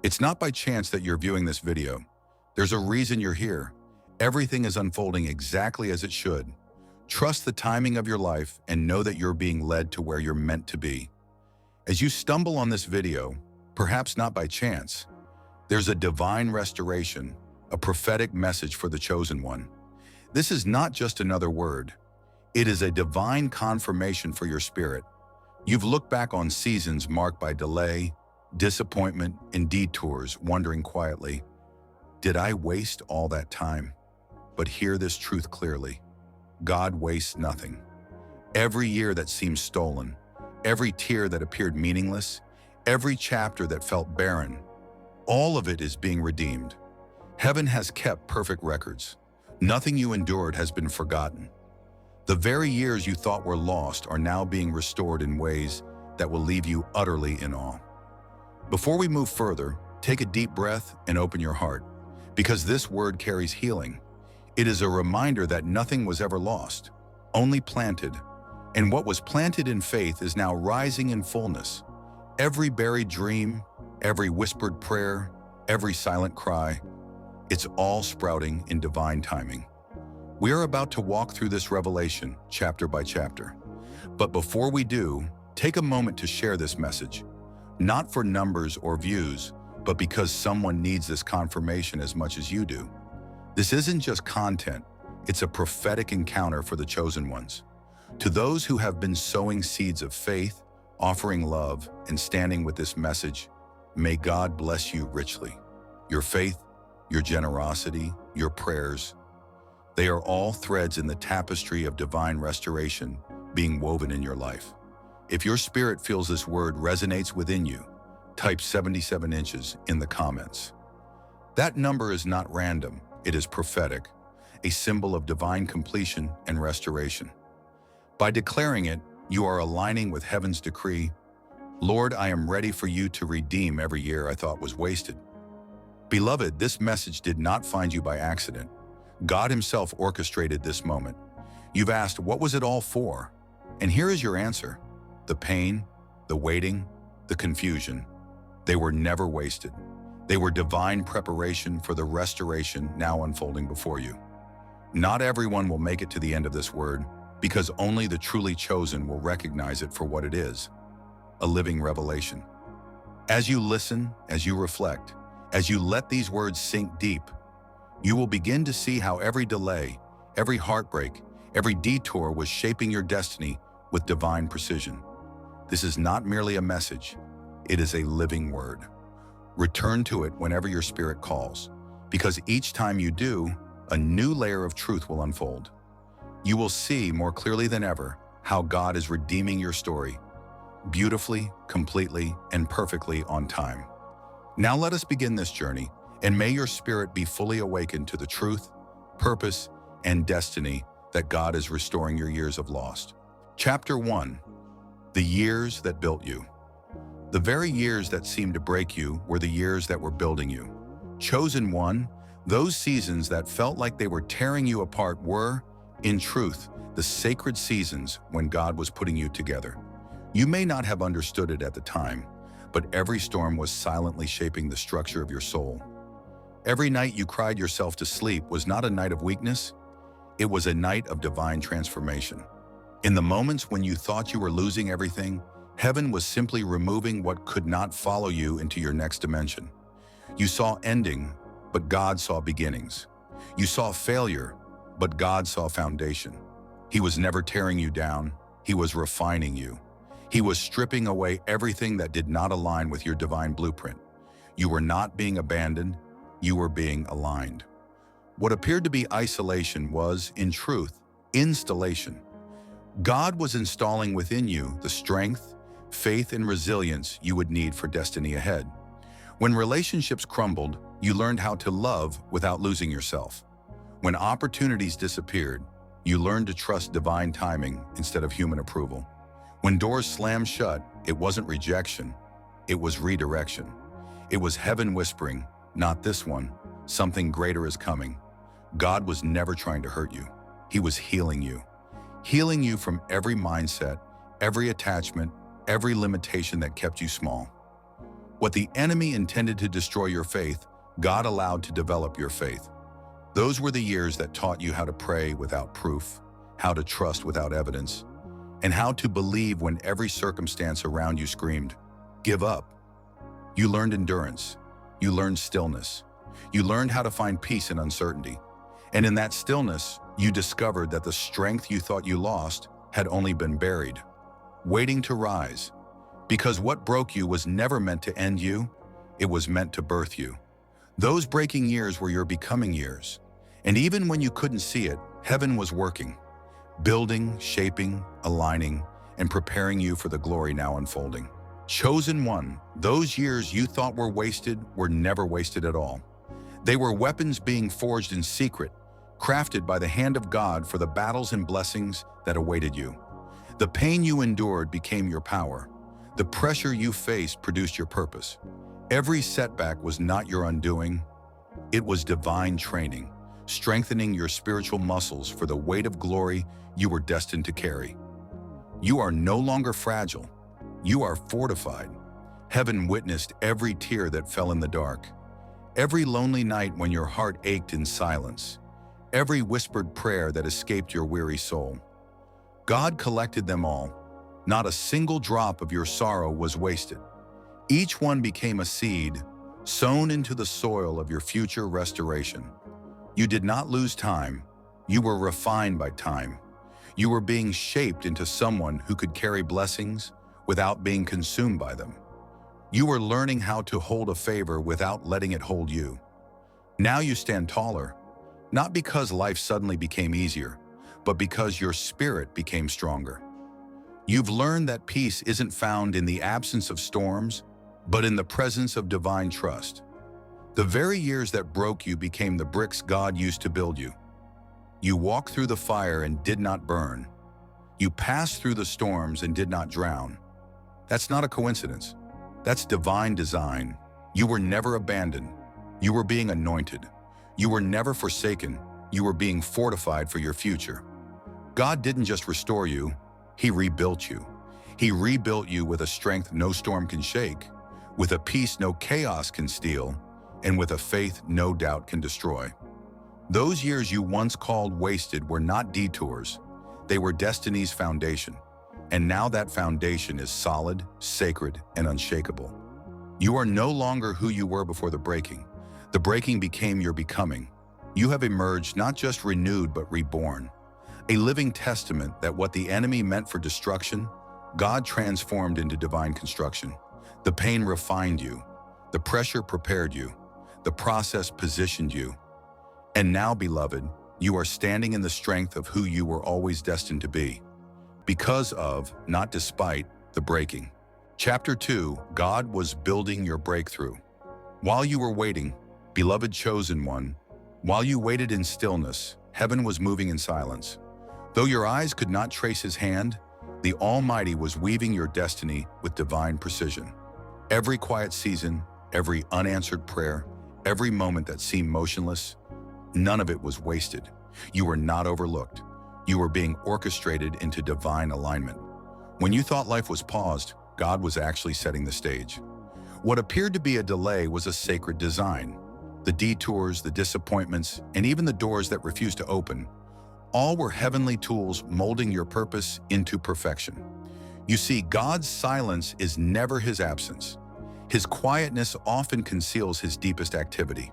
It's not by chance that you're viewing this video. There's a reason you're here. Everything is unfolding exactly as it should. Trust the timing of your life and know that you're being led to where you're meant to be. As you stumble on this video, perhaps not by chance, there's a divine restoration, a prophetic message for the chosen one. This is not just another word. It is a divine confirmation for your spirit. You've looked back on seasons marked by delay, disappointment, and detours, wondering quietly, did I waste all that time? But hear this truth clearly. God wastes nothing. Every year that seemed stolen, every tear that appeared meaningless, every chapter that felt barren, all of it is being redeemed. Heaven has kept perfect records. Nothing you endured has been forgotten. The very years you thought were lost are now being restored in ways that will leave you utterly in awe. Before we move further, take a deep breath and open your heart, because this word carries healing. It is a reminder that nothing was ever lost, only planted, and what was planted in faith is now rising in fullness. Every buried dream, every whispered prayer, every silent cry, it's all sprouting in divine timing. We are about to walk through this revelation chapter by chapter. But before we do, take a moment to share this message, not for numbers or views, but because someone needs this confirmation as much as you do. This isn't just content, it's a prophetic encounter for the chosen ones. To those who have been sowing seeds of faith, offering love, and standing with this message, may God bless you richly. Your faith, your generosity, your prayers, they are all threads in the tapestry of divine restoration being woven in your life. If your spirit feels this word resonates within you, type 77 inches in the comments. That number is not random, it is prophetic, a symbol of divine completion and restoration. By declaring it, you are aligning with heaven's decree. Lord, I am ready for you to redeem every year I thought was wasted. Beloved, this message did not find you by accident. God himself orchestrated this moment. You've asked, what was it all for? And here is your answer. The pain, the waiting, the confusion, they were never wasted. They were divine preparation for the restoration now unfolding before you. Not everyone will make it to the end of this word, because only the truly chosen will recognize it for what it is, a living revelation. As you listen, as you reflect, as you let these words sink deep, you will begin to see how every delay, every heartbreak, every detour was shaping your destiny with divine precision. This is not merely a message, it is a living word. Return to it whenever your spirit calls, because each time you do, a new layer of truth will unfold. You will see more clearly than ever how God is redeeming your story, beautifully, completely, and perfectly on time. Now let us begin this journey, and may your spirit be fully awakened to the truth, purpose, and destiny that God is restoring your years of lost. Chapter 1. The years that built you. The very years that seemed to break you were the years that were building you. Chosen one, those seasons that felt like they were tearing you apart were, in truth, the sacred seasons when God was putting you together. You may not have understood it at the time, but every storm was silently shaping the structure of your soul. Every night you cried yourself to sleep was not a night of weakness, it was a night of divine transformation. In the moments when you thought you were losing everything, heaven was simply removing what could not follow you into your next dimension. You saw ending, but God saw beginnings. You saw failure, but God saw foundation. He was never tearing you down, he was refining you. He was stripping away everything that did not align with your divine blueprint. You were not being abandoned, you were being aligned. What appeared to be isolation was, in truth, installation. God was installing within you the strength, faith, and resilience you would need for destiny ahead. When relationships crumbled, you learned how to love without losing yourself. When opportunities disappeared, you learned to trust divine timing instead of human approval. When doors slammed shut, it wasn't rejection, it was redirection. It was heaven whispering, not this one, something greater is coming. God was never trying to hurt you. He was healing you from every mindset, every attachment, every limitation that kept you small. What the enemy intended to destroy your faith, God allowed to develop your faith. Those were the years that taught you how to pray without proof, how to trust without evidence, and how to believe when every circumstance around you screamed, "Give up." You learned endurance. You learned stillness. You learned how to find peace in uncertainty. And in that stillness, you discovered that the strength you thought you lost had only been buried, waiting to rise. Because what broke you was never meant to end you, it was meant to birth you. Those breaking years were your becoming years. And even when you couldn't see it, heaven was working, building, shaping, aligning, and preparing you for the glory now unfolding. Chosen one, those years you thought were wasted were never wasted at all. They were weapons being forged in secret, crafted by the hand of God for the battles and blessings that awaited you. The pain you endured became your power. The pressure you faced produced your purpose. Every setback was not your undoing. It was divine training, strengthening your spiritual muscles for the weight of glory you were destined to carry. You are no longer fragile. You are fortified. Heaven witnessed every tear that fell in the dark, every lonely night when your heart ached in silence, every whispered prayer that escaped your weary soul. God collected them all. Not a single drop of your sorrow was wasted. Each one became a seed sown into the soil of your future restoration. You did not lose time. You were refined by time. You were being shaped into someone who could carry blessings without being consumed by them. You were learning how to hold a favor without letting it hold you. Now you stand taller, not because life suddenly became easier, but because your spirit became stronger. You've learned that peace isn't found in the absence of storms, but in the presence of divine trust. The very years that broke you became the bricks God used to build you. You walked through the fire and did not burn. You passed through the storms and did not drown. That's not a coincidence. That's divine design. You were never abandoned. You were being anointed. You were never forsaken. You were being fortified for your future. God didn't just restore you, He rebuilt you. He rebuilt you with a strength no storm can shake, with a peace no chaos can steal, and with a faith no doubt can destroy. Those years you once called wasted were not detours. They were destiny's foundation. And now that foundation is solid, sacred, and unshakable. You are no longer who you were before the breaking. The breaking became your becoming. You have emerged not just renewed but reborn. A living testament that what the enemy meant for destruction, God transformed into divine construction. The pain refined you. The pressure prepared you. The process positioned you. And now, beloved, you are standing in the strength of who you were always destined to be. Because of, not despite, the breaking. Chapter 2, God was building your breakthrough. While you were waiting, beloved chosen one, while you waited in stillness, heaven was moving in silence. Though your eyes could not trace His hand, the Almighty was weaving your destiny with divine precision. Every quiet season, every unanswered prayer, every moment that seemed motionless, none of it was wasted. You were not overlooked. You were being orchestrated into divine alignment. When you thought life was paused, God was actually setting the stage. What appeared to be a delay was a sacred design. The detours, the disappointments, and even the doors that refused to open, all were heavenly tools molding your purpose into perfection. You see, God's silence is never His absence. His quietness often conceals His deepest activity.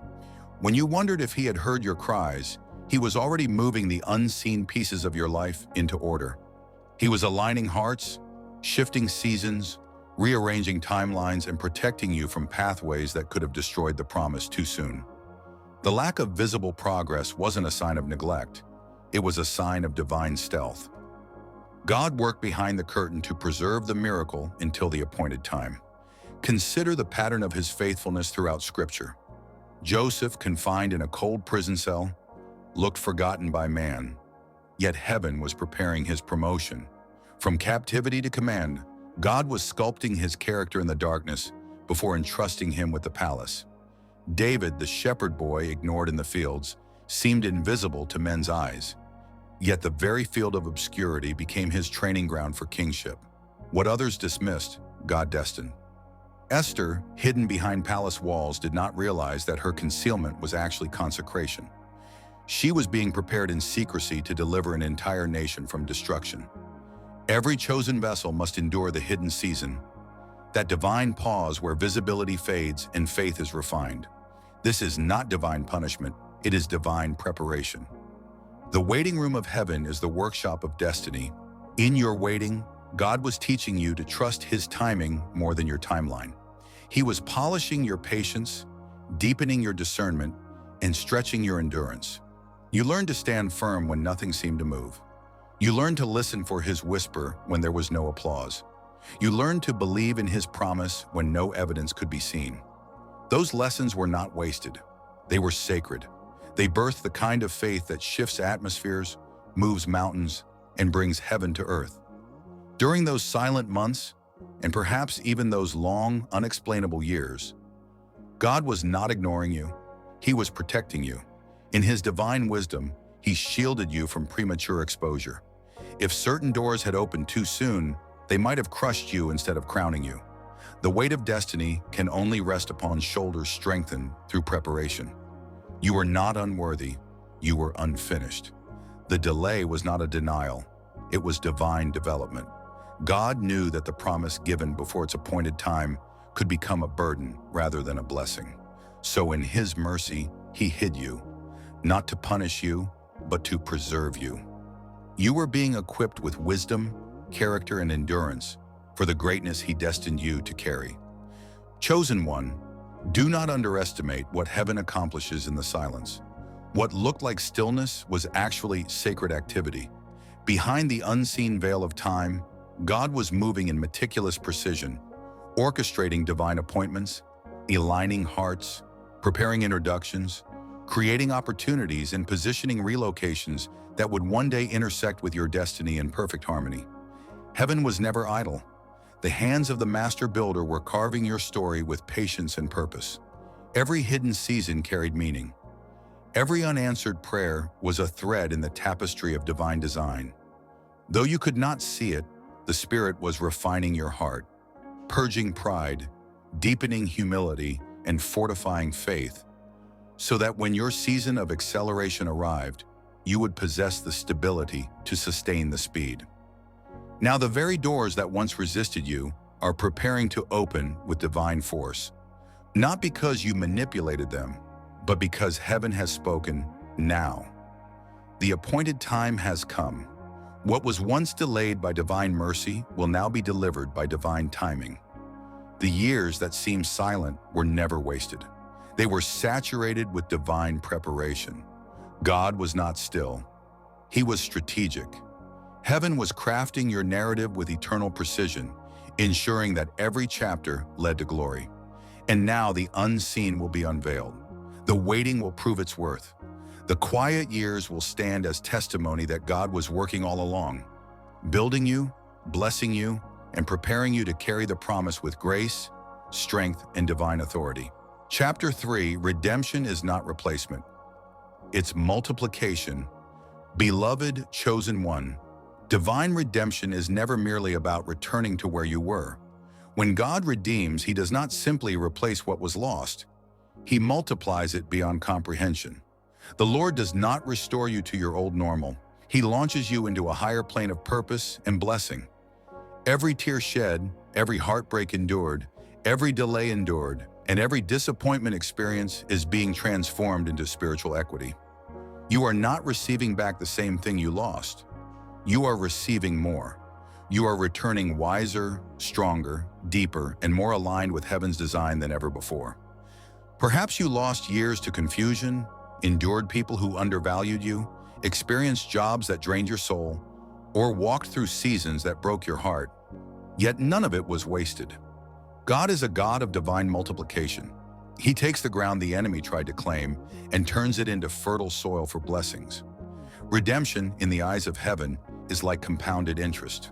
When you wondered if He had heard your cries, He was already moving the unseen pieces of your life into order. He was aligning hearts, shifting seasons, rearranging timelines, and protecting you from pathways that could have destroyed the promise too soon. The lack of visible progress wasn't a sign of neglect. It was a sign of divine stealth. God worked behind the curtain to preserve the miracle until the appointed time. Consider the pattern of His faithfulness throughout Scripture. Joseph, confined in a cold prison cell, looked forgotten by man, yet heaven was preparing his promotion. From captivity to command, God was sculpting his character in the darkness before entrusting him with the palace. David, the shepherd boy ignored in the fields, seemed invisible to men's eyes. Yet the very field of obscurity became his training ground for kingship. What others dismissed, God destined. Esther, hidden behind palace walls, did not realize that her concealment was actually consecration. She was being prepared in secrecy to deliver an entire nation from destruction. Every chosen vessel must endure the hidden season, that divine pause where visibility fades and faith is refined. This is not divine punishment, it is divine preparation. The waiting room of heaven is the workshop of destiny. In your waiting, God was teaching you to trust His timing more than your timeline. He was polishing your patience, deepening your discernment, and stretching your endurance. You learned to stand firm when nothing seemed to move. You learned to listen for His whisper when there was no applause. You learned to believe in His promise when no evidence could be seen. Those lessons were not wasted. They were sacred. They birthed the kind of faith that shifts atmospheres, moves mountains, and brings heaven to earth. During those silent months, and perhaps even those long, unexplainable years, God was not ignoring you. He was protecting you. In His divine wisdom, He shielded you from premature exposure. If certain doors had opened too soon, they might have crushed you instead of crowning you. The weight of destiny can only rest upon shoulders strengthened through preparation. You were not unworthy, you were unfinished. The delay was not a denial, it was divine development. God knew that the promise given before its appointed time could become a burden rather than a blessing. So in His mercy, He hid you, not to punish you, but to preserve you. You were being equipped with wisdom, character, and endurance for the greatness He destined you to carry. Chosen one, do not underestimate what heaven accomplishes in the silence. What looked like stillness was actually sacred activity. Behind the unseen veil of time, God was moving in meticulous precision, orchestrating divine appointments, aligning hearts, preparing introductions, creating opportunities, and positioning relocations that would one day intersect with your destiny in perfect harmony. Heaven was never idle. The hands of the master builder were carving your story with patience and purpose. Every hidden season carried meaning. Every unanswered prayer was a thread in the tapestry of divine design. Though you could not see it, the Spirit was refining your heart, purging pride, deepening humility, and fortifying faith, so that when your season of acceleration arrived, you would possess the stability to sustain the speed. Now the very doors that once resisted you are preparing to open with divine force, not because you manipulated them, but because heaven has spoken now. The appointed time has come. What was once delayed by divine mercy will now be delivered by divine timing. The years that seemed silent were never wasted. They were saturated with divine preparation. God was not still. He was strategic. Heaven was crafting your narrative with eternal precision, ensuring that every chapter led to glory. And now the unseen will be unveiled. The waiting will prove its worth. The quiet years will stand as testimony that God was working all along, building you, blessing you, and preparing you to carry the promise with grace, strength, and divine authority. Chapter 3, Redemption is not replacement. It's multiplication. Beloved chosen one, divine redemption is never merely about returning to where you were. When God redeems, He does not simply replace what was lost. He multiplies it beyond comprehension. The Lord does not restore you to your old normal. He launches you into a higher plane of purpose and blessing. Every tear shed, every heartbreak endured, every delay endured, and every disappointment experience is being transformed into spiritual equity. You are not receiving back the same thing you lost. You are receiving more. You are returning wiser, stronger, deeper, and more aligned with heaven's design than ever before. Perhaps you lost years to confusion, endured people who undervalued you, experienced jobs that drained your soul, or walked through seasons that broke your heart. Yet none of it was wasted. God is a God of divine multiplication. He takes the ground the enemy tried to claim and turns it into fertile soil for blessings. Redemption, in the eyes of heaven, is like compounded interest.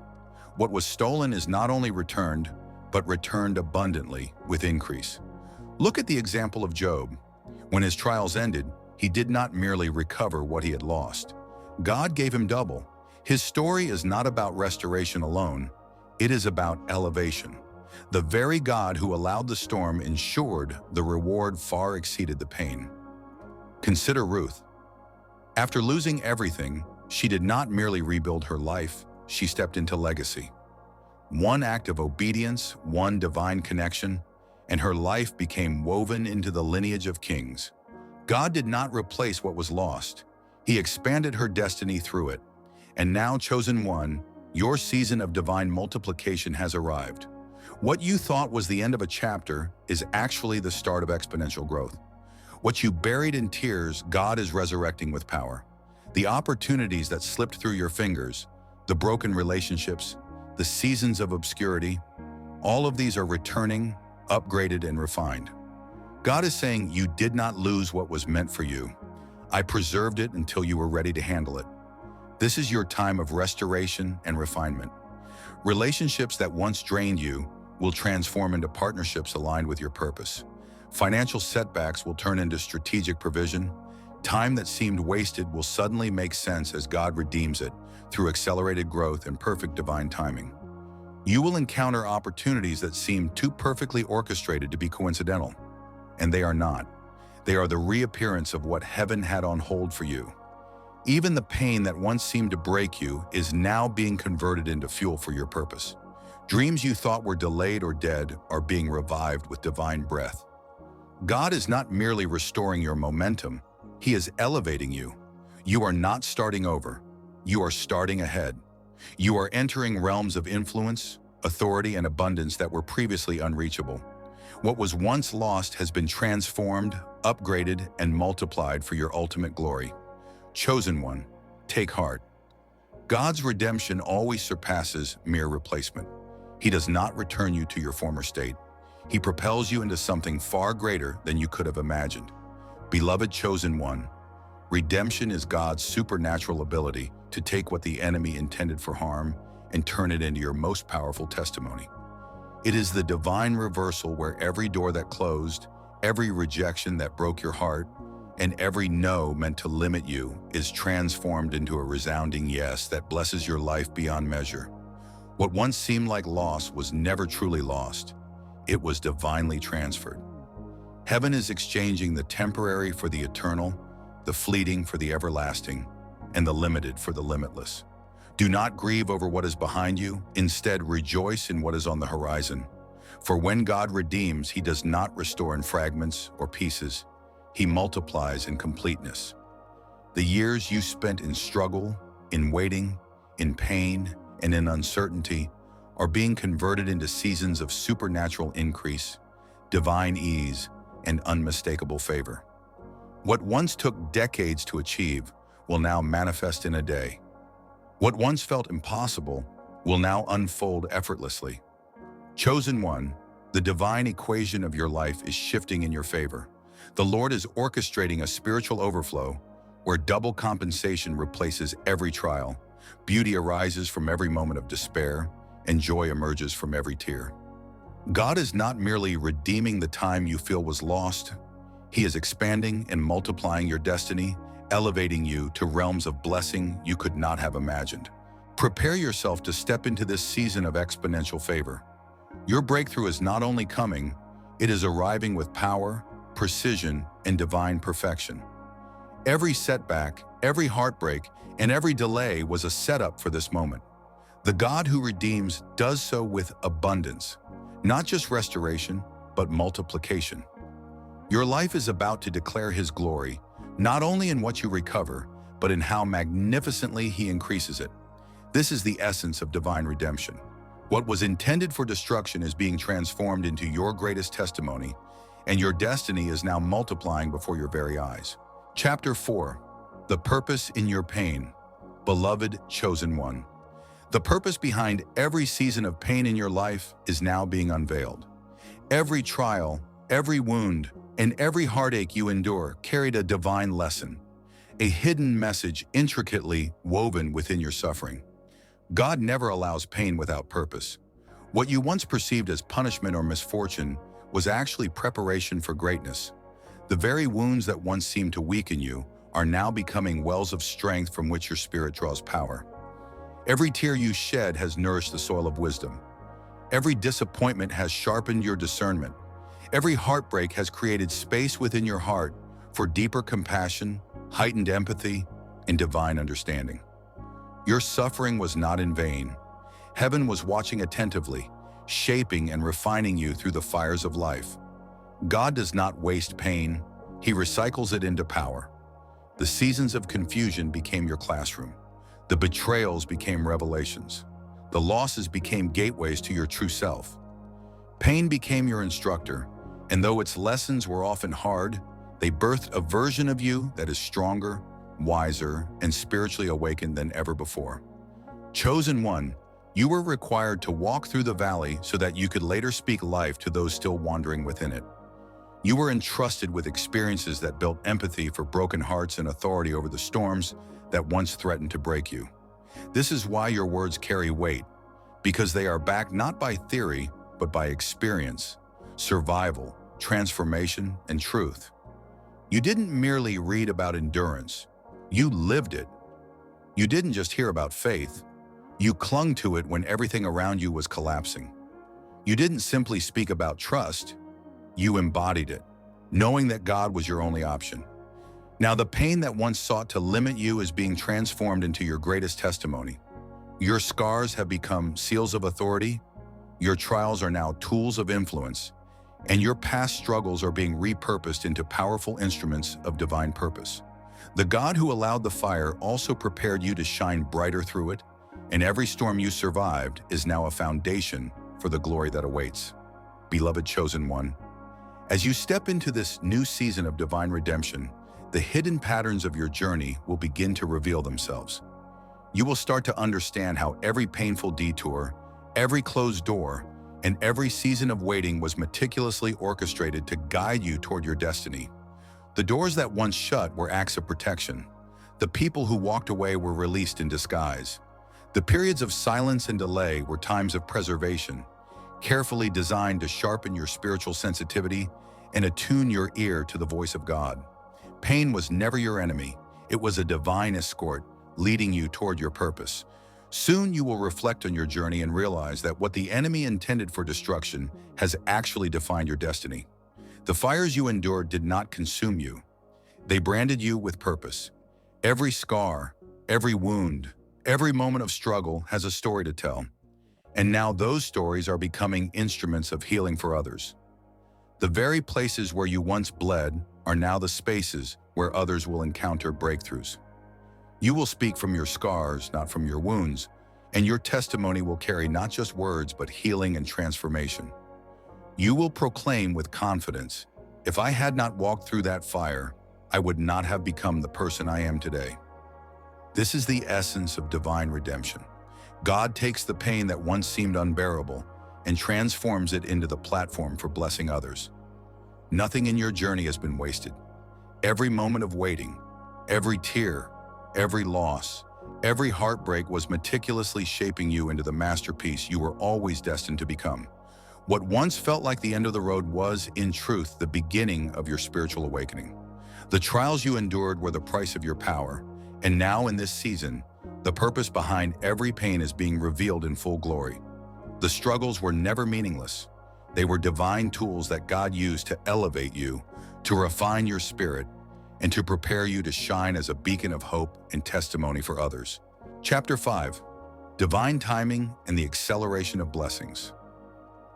What was stolen is not only returned, but returned abundantly with increase. Look at the example of Job. When his trials ended, he did not merely recover what he had lost. God gave him double. His story is not about restoration alone. It is about elevation. The very God who allowed the storm ensured the reward far exceeded the pain. Consider Ruth. After losing everything, she did not merely rebuild her life, she stepped into legacy. One act of obedience, one divine connection, and her life became woven into the lineage of kings. God did not replace what was lost. He expanded her destiny through it. And now, chosen one, your season of divine multiplication has arrived. What you thought was the end of a chapter is actually the start of exponential growth. What you buried in tears, God is resurrecting with power. The opportunities that slipped through your fingers, the broken relationships, the seasons of obscurity, all of these are returning, upgraded, and refined. God is saying, you did not lose what was meant for you. I preserved it until you were ready to handle it. This is your time of restoration and refinement. Relationships that once drained you will transform into partnerships aligned with your purpose. Financial setbacks will turn into strategic provision. Time that seemed wasted will suddenly make sense as God redeems it through accelerated growth and perfect divine timing. You will encounter opportunities that seem too perfectly orchestrated to be coincidental. And they are not. They are the reappearance of what heaven had on hold for you. Even the pain that once seemed to break you is now being converted into fuel for your purpose. Dreams you thought were delayed or dead are being revived with divine breath. God is not merely restoring your momentum, He is elevating you. You are not starting over. You are starting ahead. You are entering realms of influence, authority, and abundance that were previously unreachable. What was once lost has been transformed, upgraded, and multiplied for your ultimate glory. Chosen one, take heart. God's redemption always surpasses mere replacement. He does not return you to your former state. He propels you into something far greater than you could have imagined. Beloved chosen one, redemption is God's supernatural ability to take what the enemy intended for harm and turn it into your most powerful testimony. It is the divine reversal where every door that closed, every rejection that broke your heart, and every no meant to limit you is transformed into a resounding yes that blesses your life beyond measure. What once seemed like loss was never truly lost. It was divinely transferred. Heaven is exchanging the temporary for the eternal, the fleeting for the everlasting, and the limited for the limitless. Do not grieve over what is behind you. Instead, rejoice in what is on the horizon. For when God redeems, He does not restore in fragments or pieces. He multiplies in completeness. The years you spent in struggle, in waiting, in pain, and in uncertainty are being converted into seasons of supernatural increase, divine ease, and unmistakable favor. What once took decades to achieve will now manifest in a day. What once felt impossible will now unfold effortlessly. Chosen one, the divine equation of your life is shifting in your favor. The Lord is orchestrating a spiritual overflow where double compensation replaces every trial, beauty arises from every moment of despair, and joy emerges from every tear. God is not merely redeeming the time you feel was lost. He is expanding and multiplying your destiny, elevating you to realms of blessing you could not have imagined. Prepare yourself to step into this season of exponential favor. Your breakthrough is not only coming, it is arriving with power, precision, and divine perfection. Every setback, every heartbreak, and every delay was a setup for this moment. The God who redeems does so with abundance, not just restoration, but multiplication. Your life is about to declare His glory, not only in what you recover, but in how magnificently He increases it. This is the essence of divine redemption. What was intended for destruction is being transformed into your greatest testimony, and your destiny is now multiplying before your very eyes. Chapter 4. The Purpose in Your Pain. Beloved chosen one. The purpose behind every season of pain in your life is now being unveiled. Every trial, every wound, and every heartache you endure carried a divine lesson, a hidden message intricately woven within your suffering. God never allows pain without purpose. What you once perceived as punishment or misfortune was actually preparation for greatness. The very wounds that once seemed to weaken you are now becoming wells of strength from which your spirit draws power. Every tear you shed has nourished the soil of wisdom. Every disappointment has sharpened your discernment. Every heartbreak has created space within your heart for deeper compassion, heightened empathy, and divine understanding. Your suffering was not in vain. Heaven was watching attentively, shaping and refining you through the fires of life. God does not waste pain, He recycles it into power. The seasons of confusion became your classroom. The betrayals became revelations. The losses became gateways to your true self. Pain became your instructor, and though its lessons were often hard, they birthed a version of you that is stronger, wiser, and spiritually awakened than ever before. Chosen one, you were required to walk through the valley so that you could later speak life to those still wandering within it. You were entrusted with experiences that built empathy for broken hearts and authority over the storms that once threatened to break you. This is why your words carry weight, because they are backed not by theory, but by experience, survival, transformation, and truth. You didn't merely read about endurance, you lived it. You didn't just hear about faith, you clung to it when everything around you was collapsing. You didn't simply speak about trust, you embodied it, knowing that God was your only option. Now, the pain that once sought to limit you is being transformed into your greatest testimony. Your scars have become seals of authority, your trials are now tools of influence, and your past struggles are being repurposed into powerful instruments of divine purpose. The God who allowed the fire also prepared you to shine brighter through it, and every storm you survived is now a foundation for the glory that awaits. Beloved chosen one, as you step into this new season of divine redemption, the hidden patterns of your journey will begin to reveal themselves. You will start to understand how every painful detour, every closed door, and every season of waiting was meticulously orchestrated to guide you toward your destiny. The doors that once shut were acts of protection. The people who walked away were released in disguise. The periods of silence and delay were times of preservation, carefully designed to sharpen your spiritual sensitivity and attune your ear to the voice of God. Pain was never your enemy. It was a divine escort, leading you toward your purpose. Soon you will reflect on your journey and realize that what the enemy intended for destruction has actually defined your destiny. The fires you endured did not consume you. They branded you with purpose. Every scar, every wound, every moment of struggle has a story to tell. And now those stories are becoming instruments of healing for others. The very places where you once bled are now the spaces where others will encounter breakthroughs. You will speak from your scars, not from your wounds, and your testimony will carry not just words, but healing and transformation. You will proclaim with confidence, "If I had not walked through that fire, I would not have become the person I am today." This is the essence of divine redemption. God takes the pain that once seemed unbearable and transforms it into the platform for blessing others. Nothing in your journey has been wasted. Every moment of waiting, every tear, every loss, every heartbreak was meticulously shaping you into the masterpiece you were always destined to become. What once felt like the end of the road was, in truth, the beginning of your spiritual awakening. The trials you endured were the price of your power, and now in this season, the purpose behind every pain is being revealed in full glory. The struggles were never meaningless. They were divine tools that God used to elevate you, to refine your spirit, and to prepare you to shine as a beacon of hope and testimony for others. Chapter 5. Divine Timing and the Acceleration of Blessings.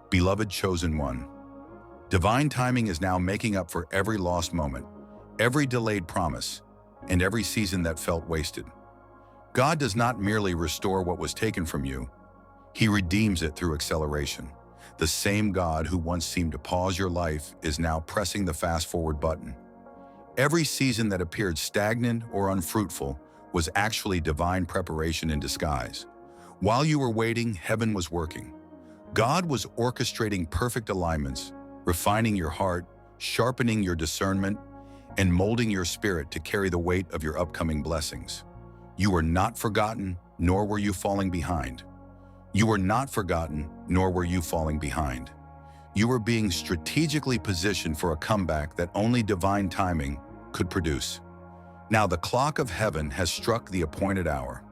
Beloved chosen one, divine timing is now making up for every lost moment, every delayed promise, and every season that felt wasted. God does not merely restore what was taken from you, He redeems it through acceleration. The same God who once seemed to pause your life is now pressing the fast-forward button. Every season that appeared stagnant or unfruitful was actually divine preparation in disguise. While you were waiting, heaven was working. God was orchestrating perfect alignments, refining your heart, sharpening your discernment, and molding your spirit to carry the weight of your upcoming blessings. You were not forgotten, nor were you falling behind. You were not forgotten, nor were you falling behind. You were being strategically positioned for a comeback that only divine timing could produce. Now the clock of heaven has struck the appointed hour.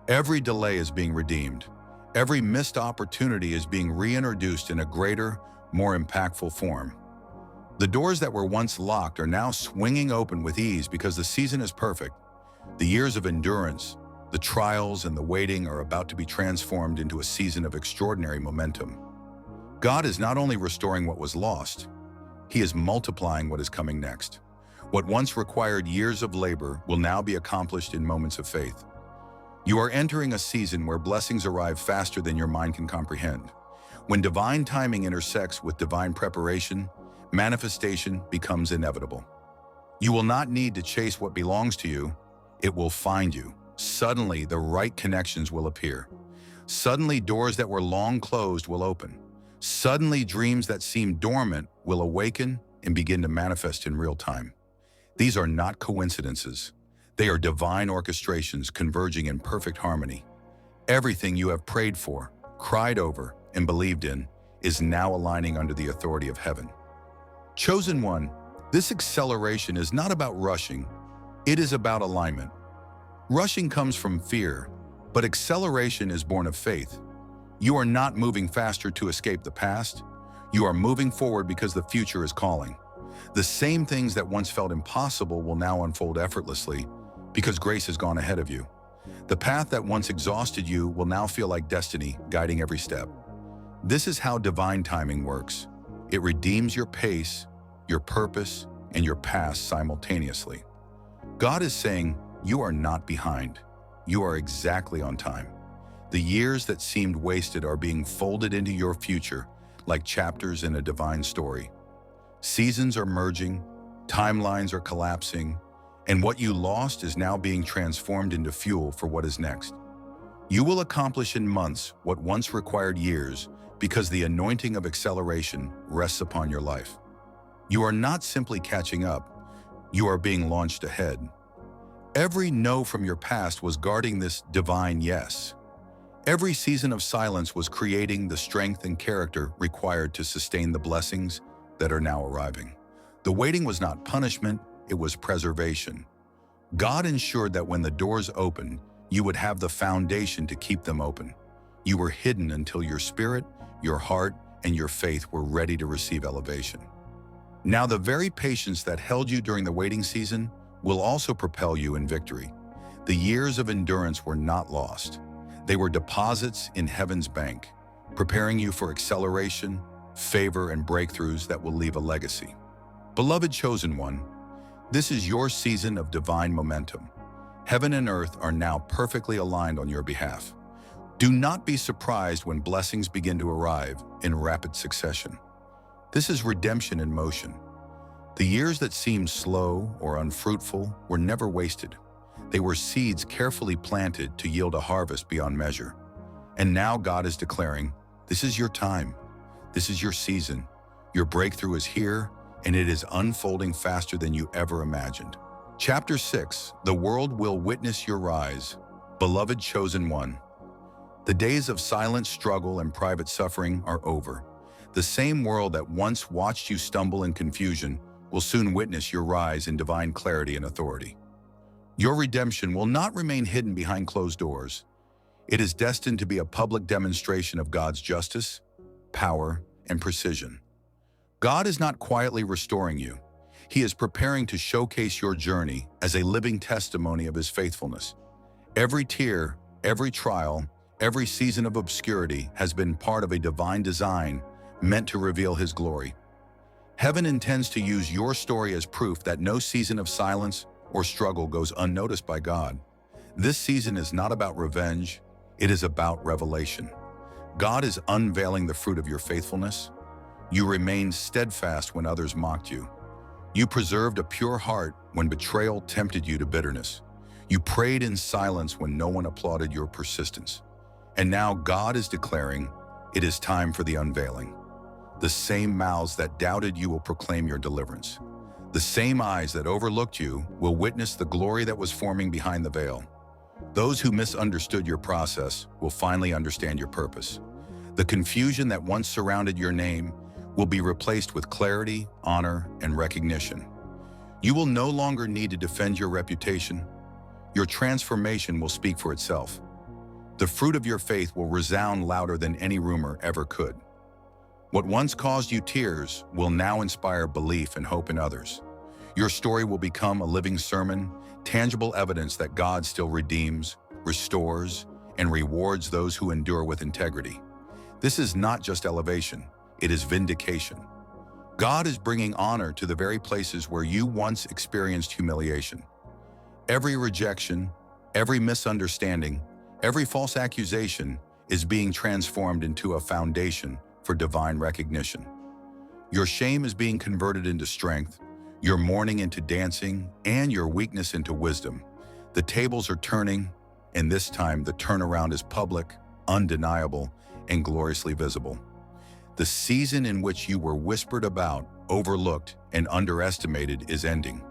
Every delay is being redeemed. Every missed opportunity is being reintroduced in a greater, more impactful form. The doors that were once locked are now swinging open with ease because the season is perfect. The years of endurance, the trials, and the waiting are about to be transformed into a season of extraordinary momentum. God is not only restoring what was lost, He is multiplying what is coming next. What once required years of labor will now be accomplished in moments of faith. You are entering a season where blessings arrive faster than your mind can comprehend. When divine timing intersects with divine preparation, manifestation becomes inevitable. You will not need to chase what belongs to you, it will find you. Suddenly, the right connections will appear. Suddenly, doors that were long closed will open. Suddenly, dreams that seemed dormant will awaken and begin to manifest in real time. These are not coincidences. They are divine orchestrations converging in perfect harmony. Everything you have prayed for, cried over, and believed in is now aligning under the authority of heaven. Chosen one, this acceleration is not about rushing, it is about alignment. Rushing comes from fear, but acceleration is born of faith. You are not moving faster to escape the past. You are moving forward because the future is calling. The same things that once felt impossible will now unfold effortlessly because grace has gone ahead of you. The path that once exhausted you will now feel like destiny guiding every step. This is how divine timing works. It redeems your pace, your purpose, and your past simultaneously. God is saying, you are not behind. You are exactly on time. The years that seemed wasted are being folded into your future like chapters in a divine story. Seasons are merging, timelines are collapsing, and what you lost is now being transformed into fuel for what is next. You will accomplish in months what once required years because the anointing of acceleration rests upon your life. You are not simply catching up, you are being launched ahead. Every no from your past was guarding this divine yes. Every season of silence was creating the strength and character required to sustain the blessings that are now arriving. The waiting was not punishment, it was preservation. God ensured that when the doors opened, you would have the foundation to keep them open. You were hidden until your spirit, your heart, and your faith were ready to receive elevation. Now the very patience that held you during the waiting season will also propel you in victory. The years of endurance were not lost. They were deposits in heaven's bank, preparing you for acceleration, favor, and breakthroughs that will leave a legacy. Beloved chosen one, this is your season of divine momentum. Heaven and earth are now perfectly aligned on your behalf. Do not be surprised when blessings begin to arrive in rapid succession. This is redemption in motion. The years that seemed slow or unfruitful were never wasted. They were seeds carefully planted to yield a harvest beyond measure. And now God is declaring, this is your time. This is your season. Your breakthrough is here, and it is unfolding faster than you ever imagined. Chapter 6, the world will witness your rise. Beloved chosen one. The days of silent struggle and private suffering are over. The same world that once watched you stumble in confusion will soon witness your rise in divine clarity and authority. Your redemption will not remain hidden behind closed doors. It is destined to be a public demonstration of God's justice, power, and precision. God is not quietly restoring you. He is preparing to showcase your journey as a living testimony of His faithfulness. Every tear, every trial, every season of obscurity has been part of a divine design meant to reveal His glory. Heaven intends to use your story as proof that no season of silence or struggle goes unnoticed by God. This season is not about revenge, it is about revelation. God is unveiling the fruit of your faithfulness. You remained steadfast when others mocked you. You preserved a pure heart when betrayal tempted you to bitterness. You prayed in silence when no one applauded your persistence. And now God is declaring, it is time for the unveiling. The same mouths that doubted you will proclaim your deliverance. The same eyes that overlooked you will witness the glory that was forming behind the veil. Those who misunderstood your process will finally understand your purpose. The confusion that once surrounded your name will be replaced with clarity, honor, and recognition. You will no longer need to defend your reputation. Your transformation will speak for itself. The fruit of your faith will resound louder than any rumor ever could. What once caused you tears will now inspire belief and hope in others. Your story will become a living sermon, tangible evidence that God still redeems, restores, and rewards those who endure with integrity. This is not just elevation, it is vindication. God is bringing honor to the very places where you once experienced humiliation. Every rejection, every misunderstanding, every false accusation is being transformed into a foundation for divine recognition. Your shame is being converted into strength, your mourning into dancing, and your weakness into wisdom. The tables are turning, and this time the turnaround is public, undeniable, and gloriously visible. The season in which you were whispered about, overlooked, and underestimated is ending.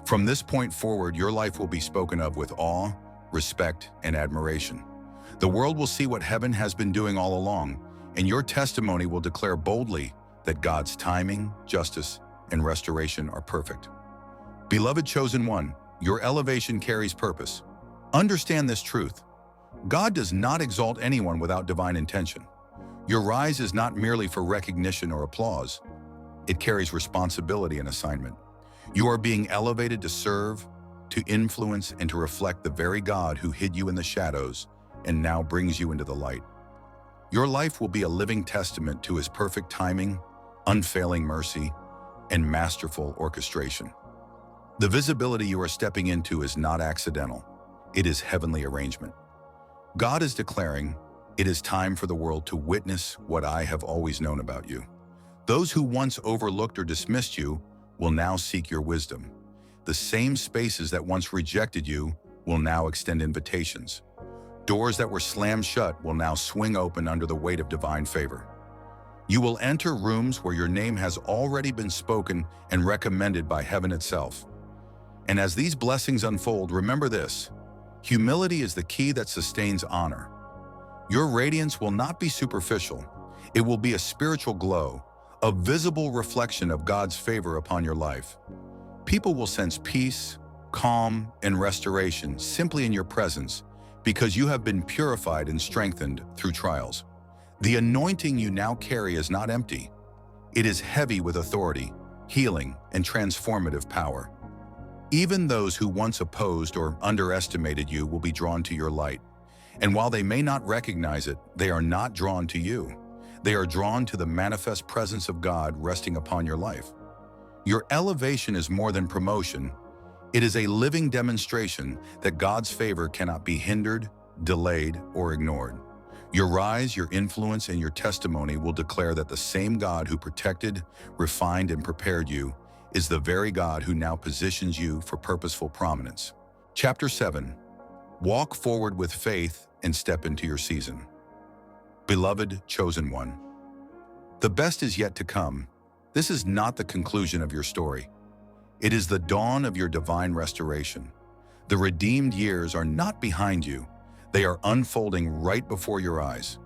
From this point forward, your life will be spoken of with awe, respect, and admiration. The world will see what heaven has been doing all along, and your testimony will declare boldly that God's timing, justice, and restoration are perfect. Beloved chosen one, your elevation carries purpose. Understand this truth. God does not exalt anyone without divine intention. Your rise is not merely for recognition or applause. It carries responsibility and assignment. You are being elevated to serve, to influence, and to reflect the very God who hid you in the shadows and now brings you into the light. Your life will be a living testament to His perfect timing, unfailing mercy, and masterful orchestration. The visibility you are stepping into is not accidental. It is heavenly arrangement. God is declaring, "It is time for the world to witness what I have always known about you." Those who once overlooked or dismissed you will now seek your wisdom. The same spaces that once rejected you will now extend invitations. Doors that were slammed shut will now swing open under the weight of divine favor. You will enter rooms where your name has already been spoken and recommended by heaven itself. And as these blessings unfold, remember this: humility is the key that sustains honor. Your radiance will not be superficial. It will be a spiritual glow, a visible reflection of God's favor upon your life. People will sense peace, calm, and restoration simply in your presence, because you have been purified and strengthened through trials. The anointing you now carry is not empty. It is heavy with authority, healing, and transformative power. Even those who once opposed or underestimated you will be drawn to your light. And while they may not recognize it, they are not drawn to you. They are drawn to the manifest presence of God resting upon your life. Your elevation is more than promotion. It is a living demonstration that God's favor cannot be hindered, delayed, or ignored. Your rise, your influence, and your testimony will declare that the same God who protected, refined, and prepared you is the very God who now positions you for purposeful prominence. Chapter 7. Walk forward with faith and step into your season. Beloved chosen one, the best is yet to come. This is not the conclusion of your story. It is the dawn of your divine restoration. The redeemed years are not behind you. They are unfolding right before your eyes.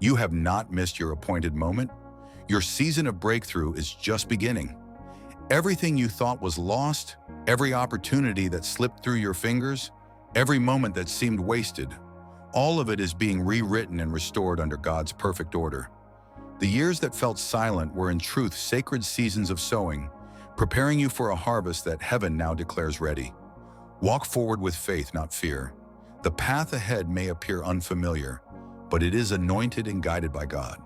You have not missed your appointed moment. Your season of breakthrough is just beginning. Everything you thought was lost, every opportunity that slipped through your fingers, every moment that seemed wasted, all of it is being rewritten and restored under God's perfect order. The years that felt silent were in truth sacred seasons of sowing, preparing you for a harvest that heaven now declares ready. Walk forward with faith, not fear. The path ahead may appear unfamiliar, but it is anointed and guided by God.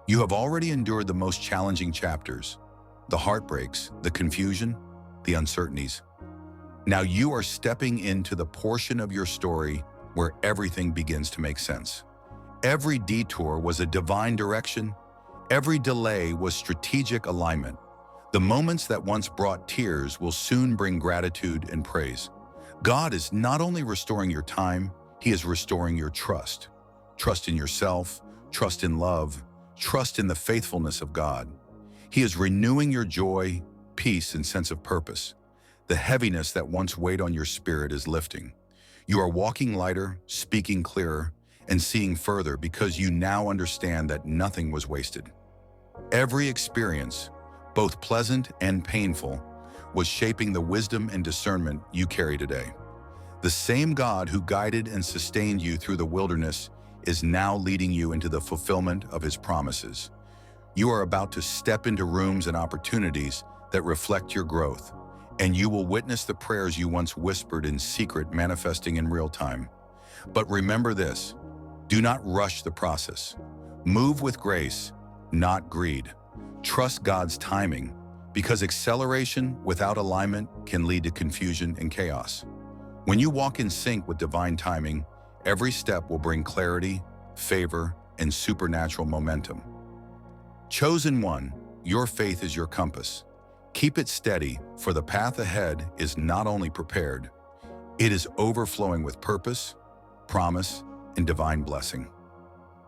You have already endured the most challenging chapters, the heartbreaks, the confusion, the uncertainties. Now you are stepping into the portion of your story where everything begins to make sense. Every detour was a divine direction. Every delay was strategic alignment. The moments that once brought tears will soon bring gratitude and praise. God is not only restoring your time, He is restoring your trust. Trust in yourself, trust in love, trust in the faithfulness of God. He is renewing your joy, peace, and sense of purpose. The heaviness that once weighed on your spirit is lifting. You are walking lighter, speaking clearer, and seeing further because you now understand that nothing was wasted. Every experience, both pleasant and painful, was shaping the wisdom and discernment you carry today. The same God who guided and sustained you through the wilderness is now leading you into the fulfillment of his promises. You are about to step into rooms and opportunities that reflect your growth, and you will witness the prayers you once whispered in secret manifesting in real time. But remember this, do not rush the process. Move with grace, not greed. Trust God's timing, because acceleration without alignment can lead to confusion and chaos. When you walk in sync with divine timing, every step will bring clarity, favor, and supernatural momentum. Chosen one, your faith is your compass. Keep it steady, for the path ahead is not only prepared, it is overflowing with purpose, promise, and divine blessing.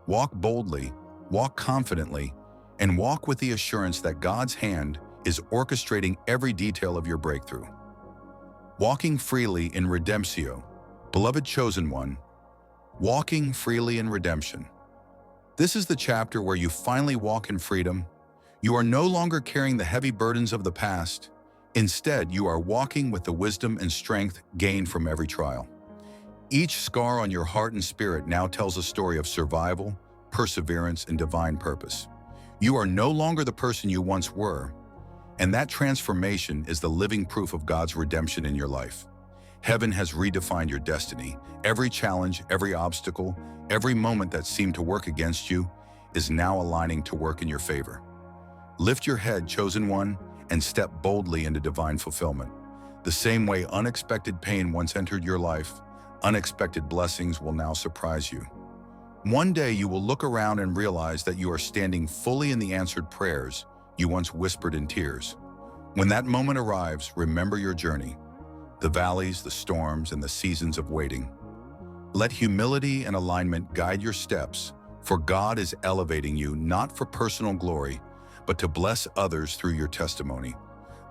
Walk boldly, walk confidently, and walk with the assurance that God's hand is orchestrating every detail of your breakthrough. Walking freely in redemptio, beloved chosen one, walking freely in redemption. This is the chapter where you finally walk in freedom. You are no longer carrying the heavy burdens of the past. Instead, you are walking with the wisdom and strength gained from every trial. Each scar on your heart and spirit now tells a story of survival, perseverance, and divine purpose. You are no longer the person you once were, and that transformation is the living proof of God's redemption in your life. Heaven has redefined your destiny. Every challenge, every obstacle, every moment that seemed to work against you is now aligning to work in your favor. Lift your head, chosen one, and step boldly into divine fulfillment. The same way unexpected pain once entered your life, unexpected blessings will now surprise you. One day you will look around and realize that you are standing fully in the answered prayers you once whispered in tears. When that moment arrives, remember your journey, the valleys, the storms, and the seasons of waiting. Let humility and alignment guide your steps, for God is elevating you not for personal glory, but to bless others through your testimony.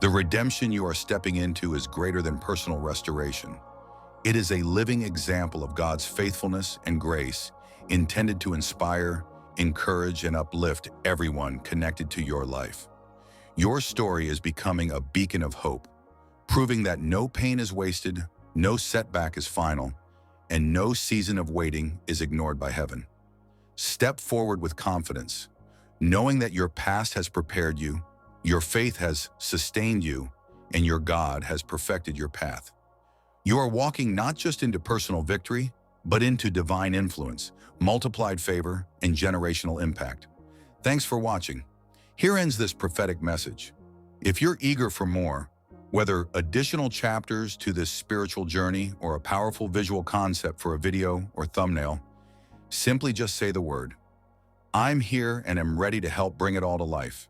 The redemption you are stepping into is greater than personal restoration. It is a living example of God's faithfulness and grace, intended to inspire, encourage, and uplift everyone connected to your life. Your story is becoming a beacon of hope, proving that no pain is wasted, no setback is final, and no season of waiting is ignored by heaven. Step forward with confidence, knowing that your past has prepared you, your faith has sustained you, and your God has perfected your path. You are walking not just into personal victory, but into divine influence, multiplied favor, and generational impact. Thanks for watching. Here ends this prophetic message. If you're eager for more, whether additional chapters to this spiritual journey or a powerful visual concept for a video or thumbnail, simply just say the word. I'm here and am ready to help bring it all to life.